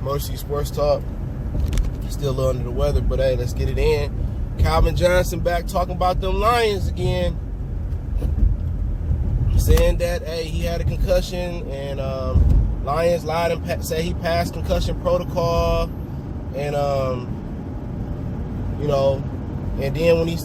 Mostly Sports Talk. Still a little under the weather, but hey, let's get it in. Calvin Johnson back talking about them Lions again. Saying that, hey, he had a concussion and Lions lied and said he passed concussion protocol. And, and then when he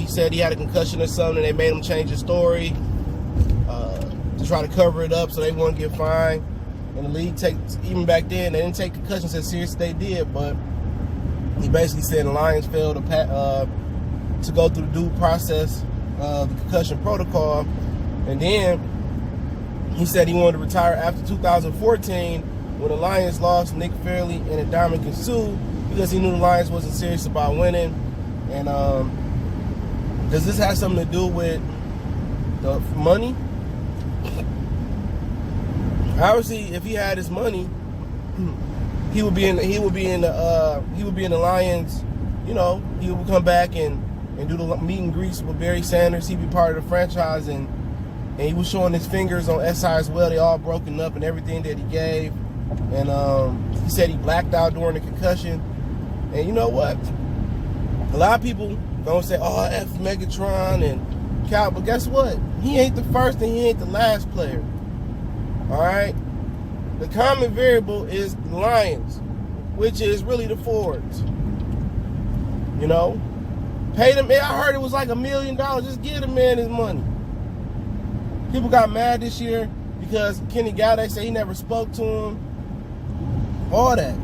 said he had a concussion or something, they made him change his story to try to cover it up so they wouldn't get fined. And the league even back then, they didn't take concussions as serious as they did, but he basically said the Lions failed to go through the due process of the concussion protocol. And then he said he wanted to retire after 2014 when the Lions lost Nick Fairley and Ndamukong Suh because he knew the Lions wasn't serious about winning. And does this have something to do with the money? Obviously, if he had his money, he would be in the Lions. He would come back and do the meet and greets with Barry Sanders. He'd be part of the franchise, and he was showing his fingers on SI as well. They all broken up and everything that he gave. And he said he blacked out during the concussion. And you know what? A lot of people don't say, "Oh, F Megatron and Cal," but guess what? He ain't the first and he ain't the last player. All right? The common variable is the Lions, which is really the Fords. Pay them. I heard it was like $1 million. Just give the man his money. People got mad this year because Kenny Galladay said he never spoke to him. All that.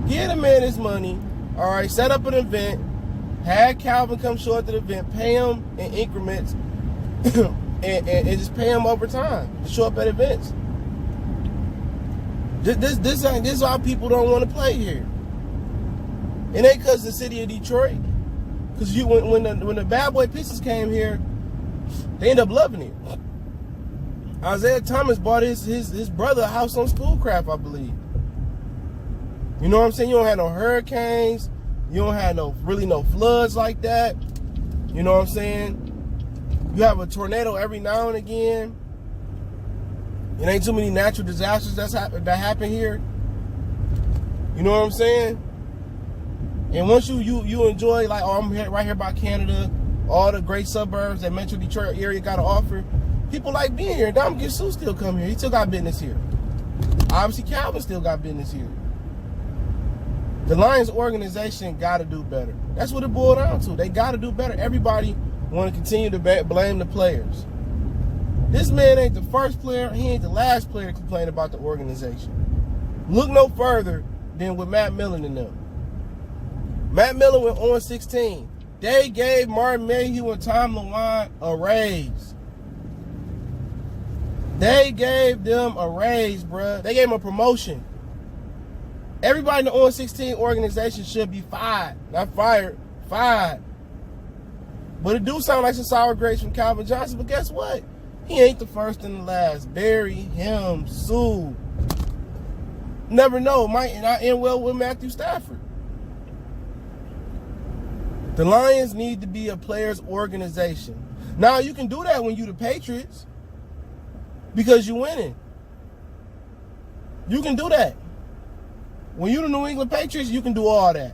Give the man his money. All right, set up an event. Have Calvin come show up to the event. Pay him in increments. and just pay him over time to show up at events. This is why people don't want to play here. It ain't because the city of Detroit. Because when the Bad Boy Pistons came here, they ended up loving it. Isaiah Thomas bought his brother a house on Schoolcraft, I believe. You know what I'm saying? You don't have no hurricanes. You don't have no floods like that. You know what I'm saying? You have a tornado every now and again. It ain't too many natural disasters that happen here. You know what I'm saying? And once you enjoy, like, I'm right here by Canada, all the great suburbs that Metro Detroit area got to offer, people like being here. Ndamukong Suh still come here. He still got business here. Obviously, Calvin still got business here. The Lions organization got to do better. That's what it boiled down to. They got to do better. Everybody want to continue to blame the players. This man ain't the first player. He ain't the last player to complain about the organization. Look no further than with Matt Millen and them. Matt Millen went on 16. They gave Martin Mayhew and Tom LeWine a raise. They gave them a raise, bruh. They gave them a promotion. Everybody in the on 16 organization should be fired. Not fired, fired. But it do sound like some sour grapes from Calvin Johnson, but guess what? He ain't the first and the last. Barry, him, Sue. Never know. Might not end well with Matthew Stafford. The Lions need to be a players' organization. Now, you can do that when you the Patriots because you're winning. You can do that. When you the New England Patriots, you can do all that.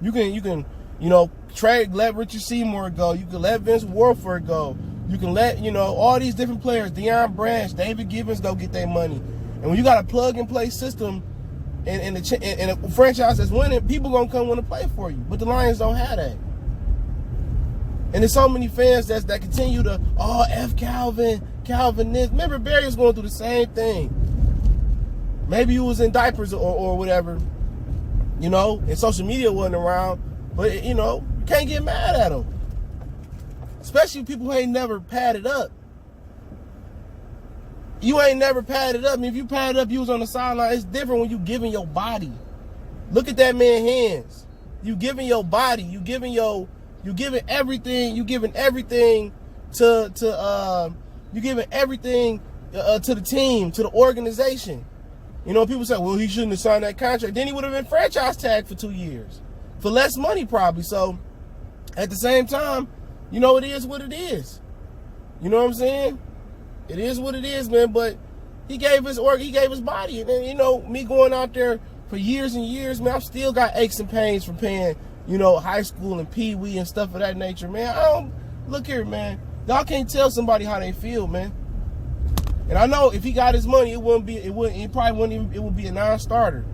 You can let Richard Seymour go. You can let Vince Warford go. You can let, all these different players, Deion Branch, David Gibbons, go get their money. And when you got a plug-and-play system and a franchise that's winning, people going to come want to play for you. But the Lions don't have that. And there's so many fans that continue to, F Calvin this. Remember, Barry was going through the same thing. Maybe he was in diapers or whatever, and social media wasn't around. But, you can't get mad at him. Especially people who ain't never padded up. You ain't never padded up. I mean, if you padded up, you was on the sideline. It's different when you giving your body. Look at that man's hands. You giving your body. You giving everything. You giving everything to the team, to the organization. People say, well, he shouldn't have signed that contract. Then he would have been franchise tagged for 2 years. For less money, probably. So, at the same time, it is what it is. You know what I'm saying? It is what it is, man. But He gave his body. And then, you know, me going out there for years and years, man, I've still got aches and pains from paying, you know, high school and pee-wee and stuff of that nature, man. Look here, man. Y'all can't tell somebody how they feel, man. And I know if he got his money, it would be a non-starter.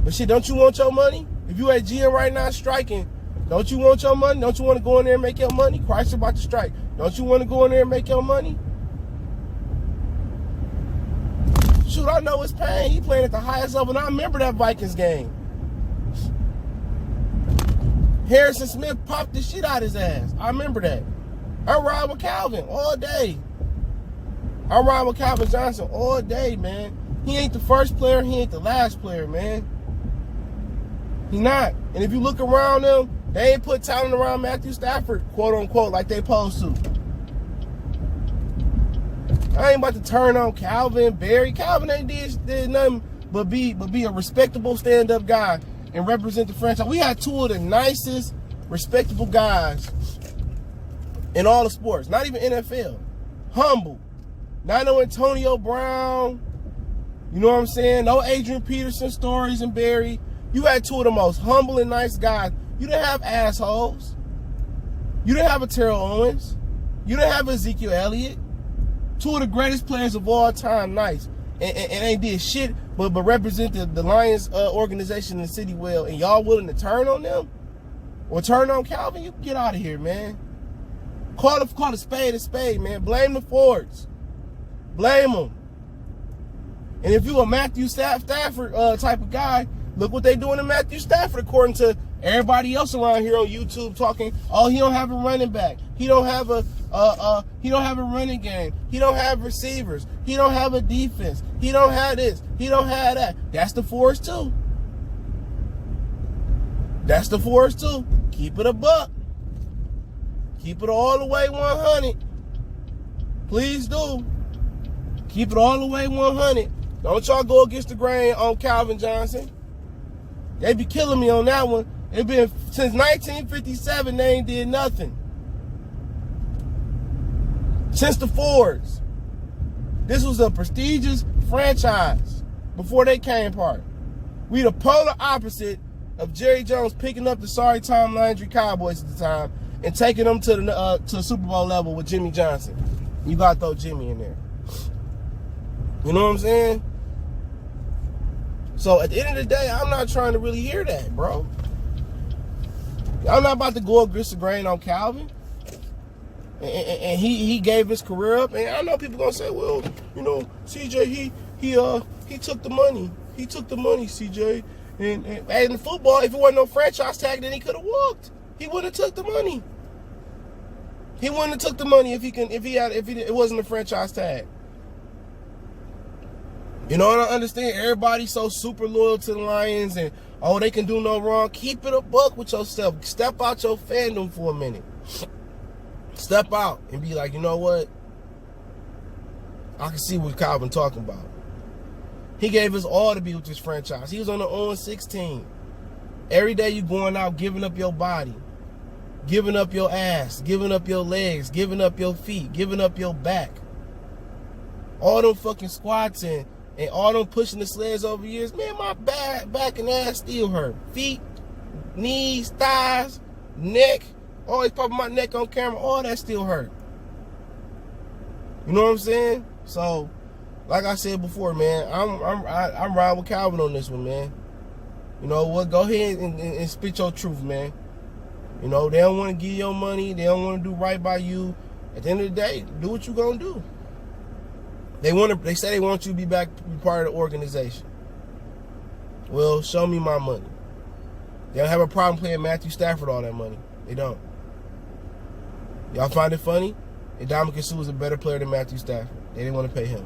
But shit, don't you want your money? If you at GM right now striking, don't you want your money? Don't you want to go in there and make your money? Christ about to strike. Don't you want to go in there and make your money? Shoot, I know his pain. He playing at the highest level, and I remember that Vikings game. Harrison Smith popped the shit out his ass. I remember that. I ride with Calvin all day. I ride with Calvin Johnson all day, man. He ain't the first player. He ain't the last player, man. He not. And if you look around them, they ain't put talent around Matthew Stafford, quote unquote, like they supposed to. I ain't about to turn on Calvin, Barry. Calvin ain't did nothing but be a respectable stand-up guy and represent the franchise. We had two of the nicest, respectable guys in all the sports, not even NFL. Humble. Not no Antonio Brown. You know what I'm saying? No Adrian Peterson stories and Barry. You had two of the most humble and nice guys. You didn't have assholes. You didn't have a Terrell Owens. You didn't have Ezekiel Elliott. Two of the greatest players of all time, nice. And ain't did shit but represent the Lions organization in the city well. And y'all willing to turn on them? Or turn on Calvin? You can get out of here, man. Call a spade, man. Blame the Fords. Blame them. And if you a Matthew Stafford type of guy, look what they doing to Matthew Stafford according to everybody else around here on YouTube talking, oh, he don't have a running back. He don't have a running game. He don't have receivers. He don't have a defense. He don't have this. He don't have that. That's the Fords too. That's the Fords too. Keep it a buck. Keep it all the way 100. Please do. Keep it all the way 100. Don't y'all go against the grain on Calvin Johnson. They be killing me on that one. It been since 1957 they ain't did nothing. Since the Fords. This was a prestigious franchise before they came apart. We the polar opposite of Jerry Jones picking up the sorry Tom Landry Cowboys at the time and taking them to the Super Bowl level with Jimmy Johnson. You gotta throw Jimmy in there. You know what I'm saying? So at the end of the day, I'm not trying to really hear that, bro. I'm not about to go against the grain on Calvin. And he gave his career up. And I know people gonna say, well, you know, CJ, he took the money. He took the money, CJ. And in football, if it wasn't no franchise tag, then he could have walked. He wouldn't have took the money. He wouldn't have took the money if it wasn't a franchise tag. You know, and I understand everybody's so super loyal to the Lions and, oh, they can do no wrong. Keep it a buck with yourself. Step out your fandom for a minute. Step out and be like, you know what? I can see what Calvin talking about. He gave us all to be with this franchise. He was on the 0-16. Every day you going out giving up your body, giving up your ass, giving up your legs, giving up your feet, giving up your back. All them fucking squats and all them pushing the sleds over years, man, my back and ass still hurt. Feet, knees, thighs, neck, always popping my neck on camera, all that still hurt. You know what I'm saying? So, like I said before, man, I'm riding with Calvin on this one, man. You know what? Go ahead and spit your truth, man. You know, they don't want to give you your money. They don't want to do right by you. At the end of the day, do what you gonna do. They say they want you to be back, be part of the organization. Well, show me my money. They don't have a problem paying Matthew Stafford all that money. They don't. Y'all find it funny? Ndamukong Suh was a better player than Matthew Stafford. They didn't want to pay him.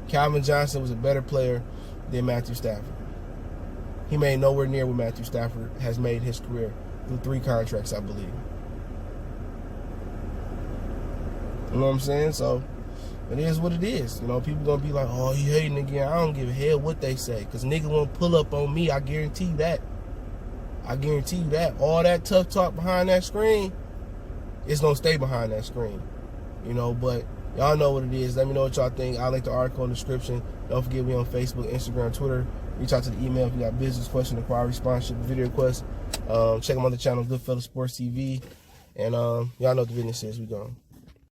Calvin Johnson was a better player than Matthew Stafford. He made nowhere near what Matthew Stafford has made in his career through 3 contracts, I believe. You know what I'm saying? So, it is what it is. You know, people gonna be like, oh, he hating again. I don't give a hell what they say. Because nigga won't pull up on me. I guarantee you that. I guarantee you that. All that tough talk behind that screen, it's gonna stay behind that screen. You know, but Y'all know what it is. Let me know what y'all think. I'll link the article in the description. Don't forget me on Facebook, Instagram, Twitter. Reach out to the email if you got business questions, inquiry, sponsorship, video requests. Check them on the channel, Goodfellas Sports TV. And y'all know what the business is. We gone.